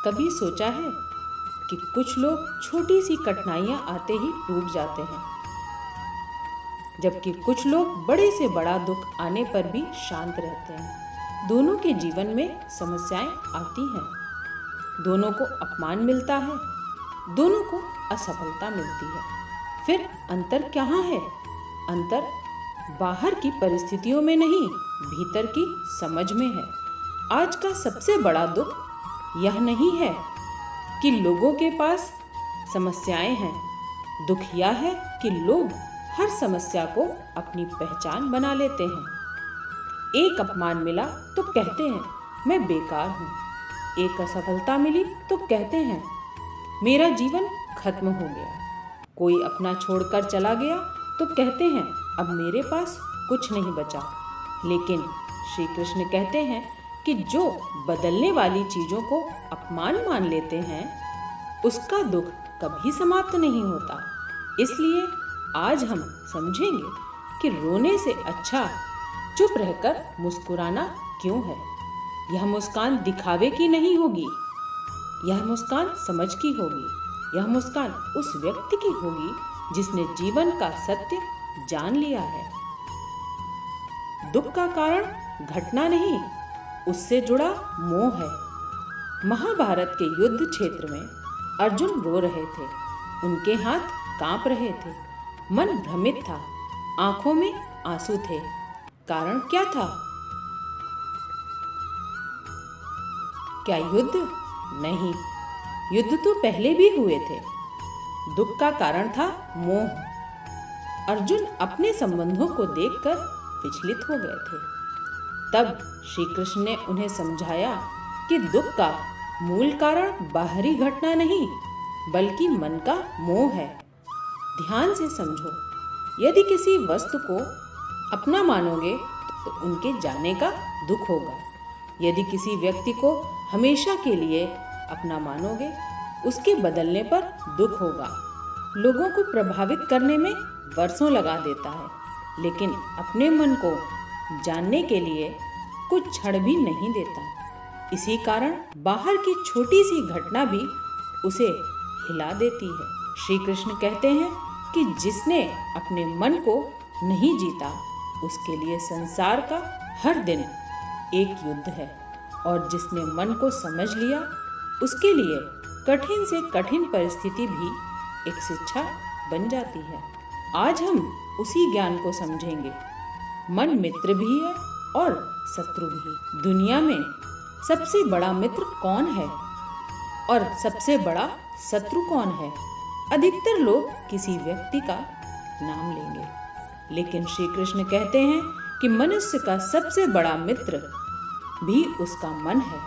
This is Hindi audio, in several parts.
कभी सोचा है कि कुछ लोग छोटी सी कठिनाइयां आते ही टूट जाते हैं, जबकि कुछ लोग बड़े से बड़ा दुख आने पर भी शांत रहते हैं। दोनों के जीवन में समस्याएं आती हैं, दोनों को अपमान मिलता है, दोनों को असफलता मिलती है। फिर अंतर कहाँ है? अंतर बाहर की परिस्थितियों में नहीं, भीतर की समझ में है। आज का सबसे बड़ा दुख यह नहीं है कि लोगों के पास समस्याएं हैं, दुख यह है कि लोग हर समस्या को अपनी पहचान बना लेते हैं। एक अपमान मिला तो कहते हैं मैं बेकार हूँ, एक असफलता मिली तो कहते हैं मेरा जीवन खत्म हो गया, कोई अपना छोड़कर चला गया तो कहते हैं अब मेरे पास कुछ नहीं बचा। लेकिन श्री कृष्ण कहते हैं कि जो बदलने वाली चीज़ों को अपमान मान लेते हैं उसका दुख कभी समाप्त नहीं होता। इसलिए आज हम समझेंगे कि रोने से अच्छा चुप रहकर मुस्कुराना क्यों है। यह मुस्कान दिखावे की नहीं होगी, यह मुस्कान समझ की होगी, यह मुस्कान उस व्यक्ति की होगी जिसने जीवन का सत्य जान लिया है। दुख का कारण घटना नहीं, उससे जुड़ा मोह है। महाभारत के युद्ध क्षेत्र में अर्जुन रो रहे थे, उनके हाथ कांप रहे थे, मन भ्रमित था, आंखों में आंसू थे। कारण क्या था? क्या युद्ध? नहीं, युद्ध तो पहले भी हुए थे। दुख का कारण था मोह। अर्जुन अपने संबंधों को देखकर विचलित हो गए थे। तब श्री कृष्ण ने उन्हें समझाया कि दुख का मूल कारण बाहरी घटना नहीं, बल्कि मन का मोह है। ध्यान से समझो, यदि किसी वस्तु को अपना मानोगे तो उनके जाने का दुख होगा। यदि किसी व्यक्ति को हमेशा के लिए अपना मानोगे, उसके बदलने पर दुख होगा। लोगों को प्रभावित करने में वर्षों लगा देता है, लेकिन अपने मन को जानने के लिए कुछ क्षण भी नहीं देता। इसी कारण बाहर की छोटी सी घटना भी उसे हिला देती है। श्री कृष्ण कहते हैं कि जिसने अपने मन को नहीं जीता, उसके लिए संसार का हर दिन एक युद्ध है, और जिसने मन को समझ लिया, उसके लिए कठिन से कठिन परिस्थिति भी एक शिक्षा बन जाती है। आज हम उसी ज्ञान को समझेंगे। मन मित्र भी है और शत्रु भी। दुनिया में सबसे बड़ा मित्र कौन है और सबसे बड़ा शत्रु कौन है? अधिकतर लोग किसी व्यक्ति का नाम लेंगे, लेकिन श्री कृष्ण कहते हैं कि मनुष्य का सबसे बड़ा मित्र भी उसका मन है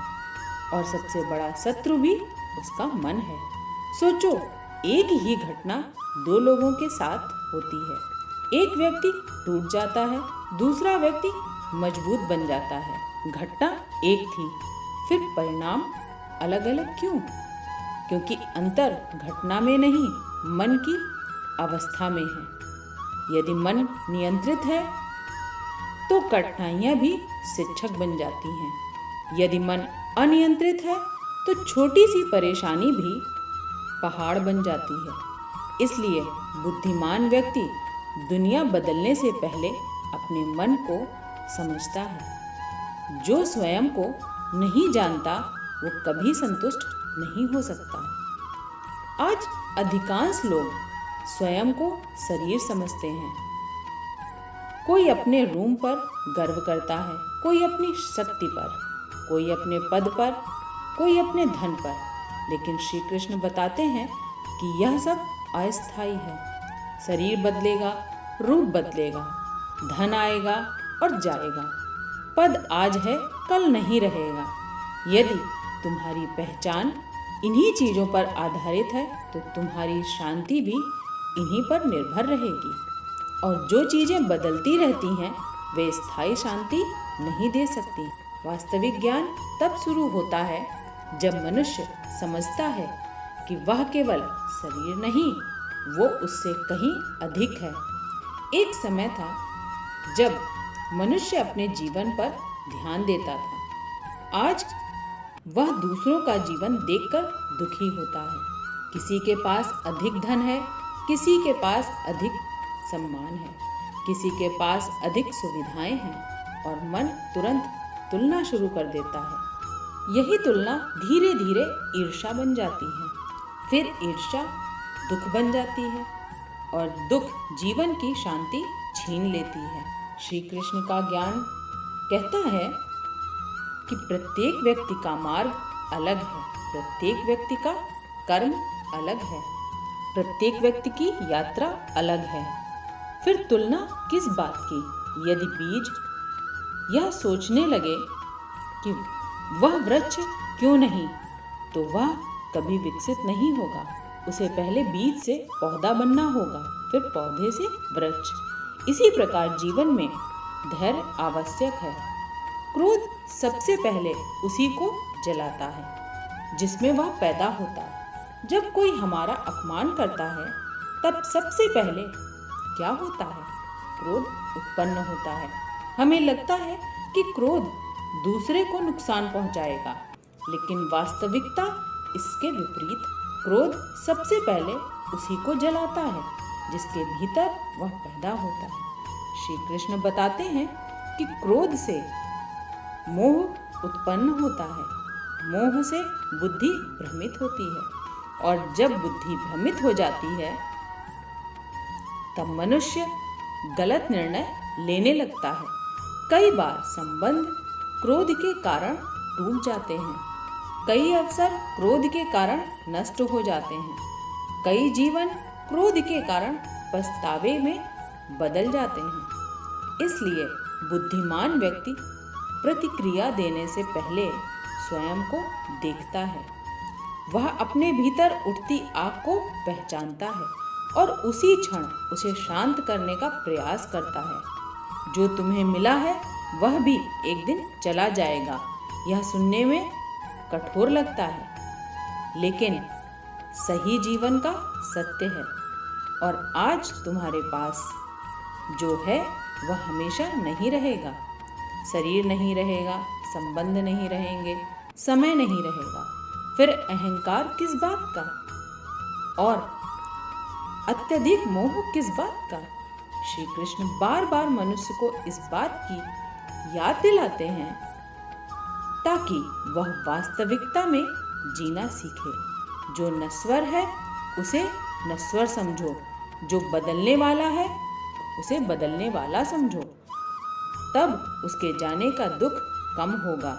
और सबसे बड़ा शत्रु भी उसका मन है। सोचो, एक ही घटना दो लोगों के साथ होती है। एक व्यक्ति टूट जाता है, दूसरा व्यक्ति मजबूत बन जाता है। घटना एक थी, फिर परिणाम अलग अलग क्यों? क्योंकि अंतर घटना में नहीं, मन की अवस्था में है। यदि मन नियंत्रित है तो कठिनाइयाँ भी शिक्षक बन जाती हैं। यदि मन अनियंत्रित है तो छोटी सी परेशानी भी पहाड़ बन जाती है। इसलिए बुद्धिमान व्यक्ति दुनिया बदलने से पहले अपने मन को समझता है। जो स्वयं को नहीं जानता वो कभी संतुष्ट नहीं हो सकता। आज अधिकांश लोग स्वयं को शरीर समझते हैं। कोई अपने रूम पर गर्व करता है, कोई अपनी शक्ति पर, कोई अपने पद पर, कोई अपने धन पर। लेकिन श्री कृष्ण बताते हैं कि यह सब अस्थायी है। शरीर बदलेगा, रूप बदलेगा, धन आएगा और जाएगा, पद आज है कल नहीं रहेगा। यदि तुम्हारी पहचान इन्हीं चीज़ों पर आधारित है तो तुम्हारी शांति भी इन्हीं पर निर्भर रहेगी। और जो चीज़ें बदलती रहती हैं वे स्थायी शांति नहीं दे सकती। वास्तविक ज्ञान तब शुरू होता है जब मनुष्य समझता है कि वह केवल शरीर नहीं, वो उससे कहीं अधिक है। एक समय था जब मनुष्य अपने जीवन पर ध्यान देता था। आज वह दूसरों का जीवन देखकर दुखी होता है। किसी के पास अधिक धन है, किसी के पास अधिक सम्मान है, किसी के पास अधिक सुविधाएं हैं और मन तुरंत तुलना शुरू कर देता है। यही तुलना धीरे धीरे ईर्ष्या बन जाती है, फिर ईर्ष्या दुख बन जाती है और दुख जीवन की शांति छीन लेती है। श्री कृष्ण का ज्ञान कहता है कि प्रत्येक व्यक्ति का मार्ग अलग है, प्रत्येक व्यक्ति का कर्म अलग है, प्रत्येक व्यक्ति की यात्रा अलग है। फिर तुलना किस बात की? यदि बीज यह सोचने लगे कि वह वृक्ष क्यों नहीं, तो वह कभी विकसित नहीं होगा। उसे पहले बीज से पौधा बनना होगा, फिर पौधे से वृक्ष। इसी प्रकार जीवन में धैर्य आवश्यक है। क्रोध सबसे पहले उसी को जलाता है जिसमें वह पैदा होता है। जब कोई हमारा अपमान करता है तब सबसे पहले क्या होता है? क्रोध उत्पन्न होता है। हमें लगता है कि क्रोध दूसरे को नुकसान पहुंचाएगा, लेकिन वास्तविकता इसके विपरीत। क्रोध सबसे पहले उसी को जलाता है जिसके भीतर वह पैदा होता है। श्री कृष्ण बताते हैं कि क्रोध से मोह उत्पन्न होता है, मोह से बुद्धि भ्रमित होती है और जब बुद्धि भ्रमित हो जाती है तब मनुष्य गलत निर्णय लेने लगता है। कई बार संबंध क्रोध के कारण टूट जाते हैं, कई अवसर क्रोध के कारण नष्ट हो जाते हैं, कई जीवन क्रोध के कारण पछतावे में बदल जाते हैं। इसलिए बुद्धिमान व्यक्ति प्रतिक्रिया देने से पहले स्वयं को देखता है। वह अपने भीतर उठती आग को पहचानता है और उसी क्षण उसे शांत करने का प्रयास करता है। जो तुम्हें मिला है वह भी एक दिन चला जाएगा। यह सुनने में कठोर लगता है, लेकिन सही जीवन का सत्य है। और आज तुम्हारे पास जो है वह हमेशा नहीं रहेगा। शरीर नहीं रहेगा, संबंध नहीं रहेंगे, समय नहीं रहेगा, फिर अहंकार किस बात का और अत्यधिक मोह किस बात का? श्री कृष्ण बार बार मनुष्य को इस बात की याद दिलाते हैं ताकि वह वास्तविकता में जीना सीखे। जो नश्वर है उसे नश्वर समझो, जो बदलने वाला है उसे बदलने वाला समझो, तब उसके जाने का दुख कम होगा।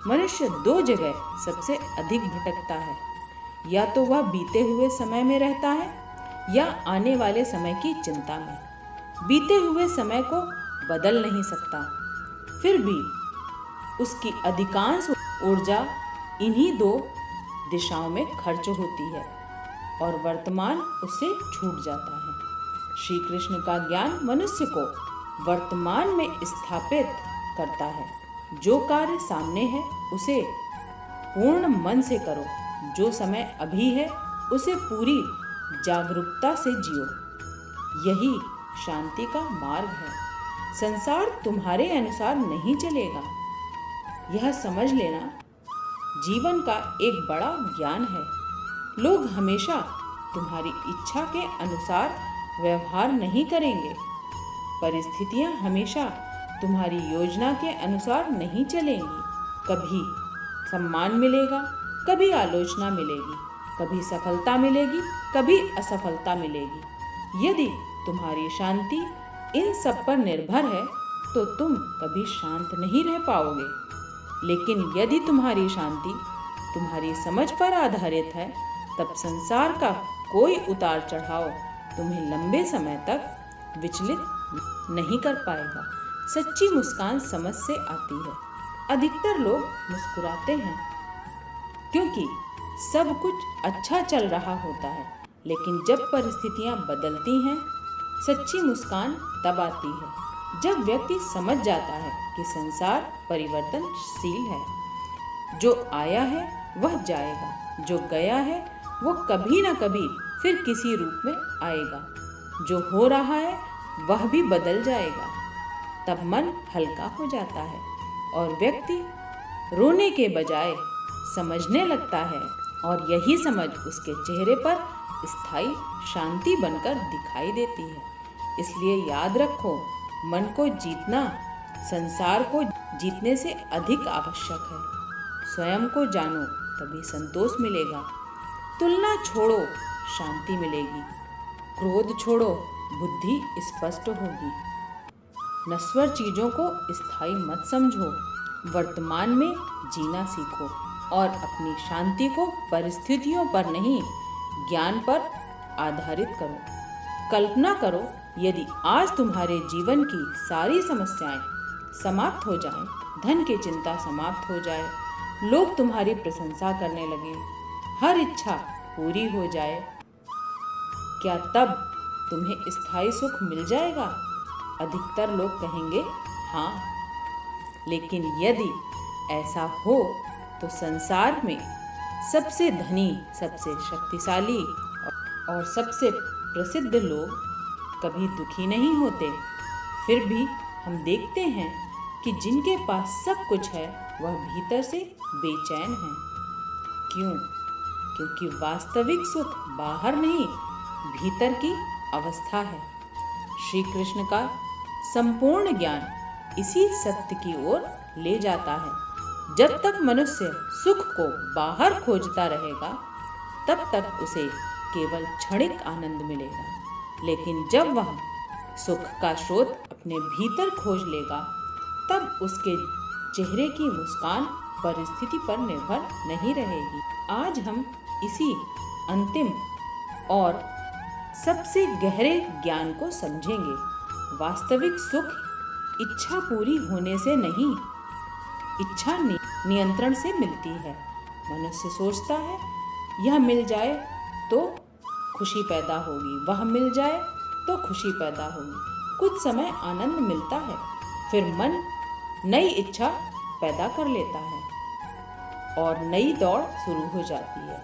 मनुष्य दो जगह सबसे अधिक भटकता है, या तो वह बीते हुए समय में रहता है या आने वाले समय की चिंता में। बीते हुए समय को बदल नहीं सकता, फिर भी उसकी अधिकांश ऊर्जा इन्हीं दो दिशाओं में खर्च होती है और वर्तमान उससे छूट जाता है। श्री कृष्ण का ज्ञान मनुष्य को वर्तमान में स्थापित करता है। जो कार्य सामने है उसे पूर्ण मन से करो, जो समय अभी है उसे पूरी जागरूकता से जियो। यही शांति का मार्ग है। संसार तुम्हारे अनुसार नहीं चलेगा, यह समझ लेना जीवन का एक बड़ा ज्ञान है। लोग हमेशा तुम्हारी इच्छा के अनुसार व्यवहार नहीं करेंगे। परिस्थितियां हमेशा तुम्हारी योजना के अनुसार नहीं चलेंगी। कभी सम्मान मिलेगा, कभी आलोचना मिलेगी, कभी सफलता मिलेगी, कभी असफलता मिलेगी। यदि तुम्हारी शांति इन सब पर निर्भर है तो तुम कभी शांत नहीं रह पाओगे। लेकिन यदि तुम्हारी शांति तुम्हारी समझ पर आधारित है, तब संसार का कोई उतार चढ़ाव तुम्हें लंबे समय तक विचलित नहीं कर पाएगा। सच्ची मुस्कान समझ से आती है। अधिकतर लोग मुस्कुराते हैं क्योंकि सब कुछ अच्छा चल रहा होता है, लेकिन जब परिस्थितियां बदलती हैं, सच्ची मुस्कान तब आती है जब व्यक्ति समझ जाता है कि संसार परिवर्तनशील है। जो आया है वह जाएगा, जो गया है वो कभी ना कभी फिर किसी रूप में आएगा। जो हो रहा है वह भी बदल जाएगा। तब मन हल्का हो जाता है और व्यक्ति रोने के बजाय समझने लगता है और यही समझ उसके चेहरे पर स्थायी शांति बनकर दिखाई देती है। इसलिए याद रखो, मन को जीतना संसार को जीतने से अधिक आवश्यक है। स्वयं को जानो, तभी संतोष मिलेगा। तुलना छोड़ो, शांति मिलेगी। क्रोध छोड़ो, बुद्धि स्पष्ट होगी। नश्वर चीज़ों को स्थायी मत समझो। वर्तमान में जीना सीखो और अपनी शांति को परिस्थितियों पर नहीं, ज्ञान पर आधारित करो। कल्पना करो, यदि आज तुम्हारे जीवन की सारी समस्याएं समाप्त हो जाएं, धन की चिंता समाप्त हो जाए, लोग तुम्हारी प्रशंसा करने लगे, हर इच्छा पूरी हो जाए, क्या तब तुम्हें स्थायी सुख मिल जाएगा? अधिकतर लोग कहेंगे हाँ। लेकिन यदि ऐसा हो तो संसार में सबसे धनी, सबसे शक्तिशाली और सबसे प्रसिद्ध लोग कभी दुखी नहीं होते। फिर भी हम देखते हैं कि जिनके पास सब कुछ है वह भीतर से बेचैन है। क्यों? क्योंकि वास्तविक सुख बाहर नहीं, भीतर की अवस्था है। श्री कृष्ण का संपूर्ण ज्ञान इसी सत्य की ओर ले जाता है। जब तक मनुष्य सुख को बाहर खोजता रहेगा, तब तक उसे केवल क्षणिक आनंद मिलेगा। लेकिन जब वह सुख का स्रोत अपने भीतर खोज लेगा, तब उसके चेहरे की मुस्कान परिस्थिति पर निर्भर नहीं रहेगी। आज हम इसी अंतिम और सबसे गहरे ज्ञान को समझेंगे। वास्तविक सुख इच्छा पूरी होने से नहीं, इच्छा नियंत्रण से मिलती है। मनुष्य सोचता है यह मिल जाए तो खुशी पैदा होगी, वह मिल जाए तो खुशी पैदा होगी। कुछ समय आनंद मिलता है, फिर मन नई इच्छा पैदा कर लेता है और नई दौड़ शुरू हो जाती है।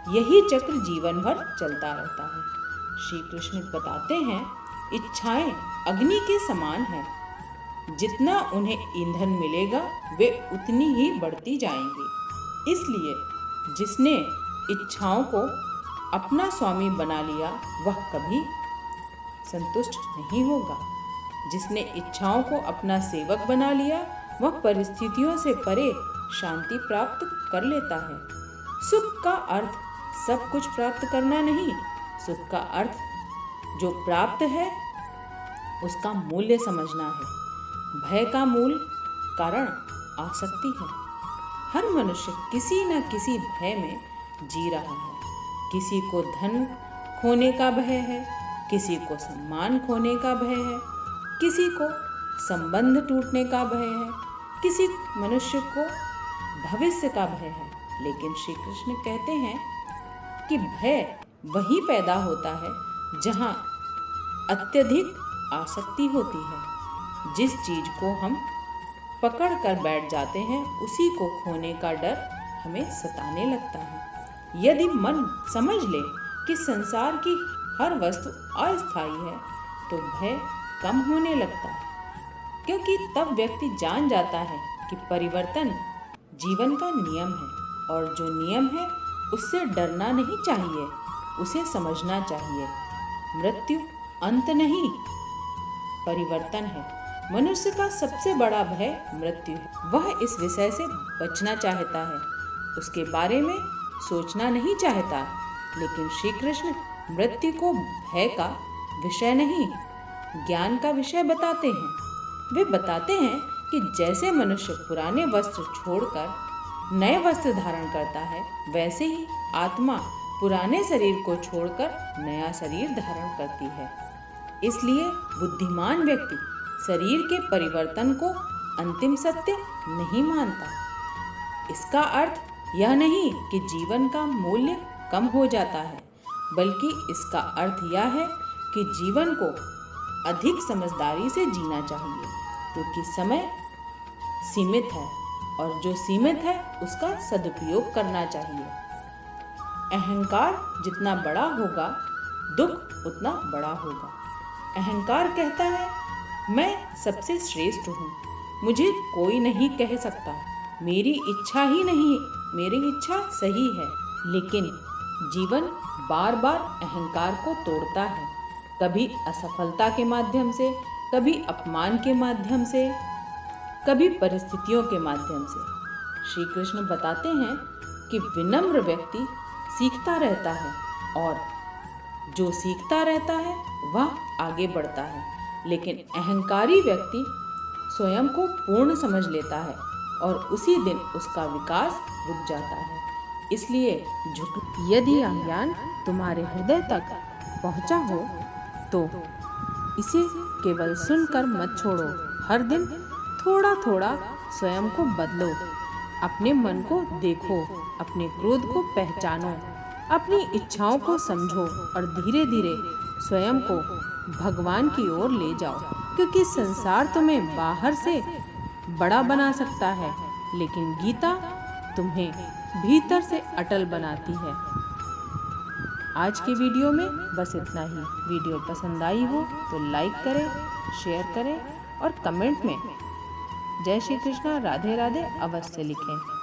यही चक्र जीवन भर चलता रहता है। श्री कृष्ण बताते हैं, इच्छाएं अग्नि के समान हैं। जितना उन्हें ईंधन मिलेगा, वे उतनी ही बढ़ती जाएंगी। इसलिए जिसने इच्छाओं को अपना स्वामी बना लिया, वह कभी संतुष्ट नहीं होगा। जिसने इच्छाओं को अपना सेवक बना लिया, वह परिस्थितियों से परे शांति प्राप्त कर लेता है। सुख का अर्थ सब कुछ प्राप्त करना नहीं, सुख का अर्थ जो प्राप्त है उसका मूल्य समझना है। भय का मूल कारण आसक्ति है। हर मनुष्य किसी न किसी भय में जी रहा है। किसी को धन खोने का भय है, किसी को सम्मान खोने का भय है, किसी को संबंध टूटने का भय है, किसी मनुष्य को भविष्य का भय है। लेकिन श्री कृष्ण कहते हैं कि भय वहीं पैदा होता है जहाँ अत्यधिक आसक्ति होती है। जिस चीज को हम पकड़ कर बैठ जाते हैं, उसी को खोने का डर हमें सताने लगता है। यदि मन समझ ले कि संसार की हर वस्तु अस्थायी है, तो भय कम होने लगता है, क्योंकि तब व्यक्ति जान जाता है कि परिवर्तन जीवन का नियम है और जो नियम है उससे डरना नहीं चाहिए, उसे समझना चाहिए। मृत्यु अंत नहीं, परिवर्तन है। मनुष्य का सबसे बड़ा भय मृत्यु है। वह इस विषय से बचना चाहता है, उसके बारे में सोचना नहीं चाहता। लेकिन श्री कृष्ण मृत्यु को भय का विषय नहीं, ज्ञान का विषय बताते हैं। वे बताते हैं कि जैसे मनुष्य पुराने वस्त्र छोड़कर नए वस्त्र धारण करता है, वैसे ही आत्मा पुराने शरीर को छोड़कर नया शरीर धारण करती है। इसलिए बुद्धिमान व्यक्ति शरीर के परिवर्तन को अंतिम सत्य नहीं मानता। इसका अर्थ यह नहीं कि जीवन का मूल्य कम हो जाता है, बल्कि इसका अर्थ यह है कि जीवन को अधिक समझदारी से जीना चाहिए, क्योंकि समय सीमित है और जो सीमित है उसका सदुपयोग करना चाहिए। अहंकार जितना बड़ा होगा, दुख उतना बड़ा होगा। अहंकार कहता है मैं सबसे श्रेष्ठ हूँ, मुझे कोई नहीं कह सकता, मेरी इच्छा ही नहीं मेरी इच्छा सही है। लेकिन जीवन बार बार अहंकार को तोड़ता है, कभी असफलता के माध्यम से, कभी अपमान के माध्यम से, कभी परिस्थितियों के माध्यम से। श्री कृष्ण बताते हैं कि विनम्र व्यक्ति सीखता रहता है और जो सीखता रहता है वह आगे बढ़ता है, लेकिन अहंकारी व्यक्ति स्वयं को पूर्ण समझ लेता है और उसी दिन उसका विकास रुक जाता है। इसलिए यदि यह ज्ञान तुम्हारे हृदय तक पहुंचा हो तो इसे केवल सुनकर मत छोड़ो। हर दिन थोड़ा थोड़ा स्वयं को बदलो, अपने मन को देखो, अपने क्रोध को पहचानो, अपनी इच्छाओं को समझो और धीरे धीरे स्वयं को भगवान की ओर ले जाओ। क्योंकि संसार तुम्हें बाहर से बड़ा बना सकता है, लेकिन गीता तुम्हें भीतर से अटल बनाती है। आज के वीडियो में बस इतना ही। वीडियो पसंद आई हो तो लाइक करें, शेयर करें और कमेंट में जय श्री कृष्णा, राधे राधे अवश्य लिखें।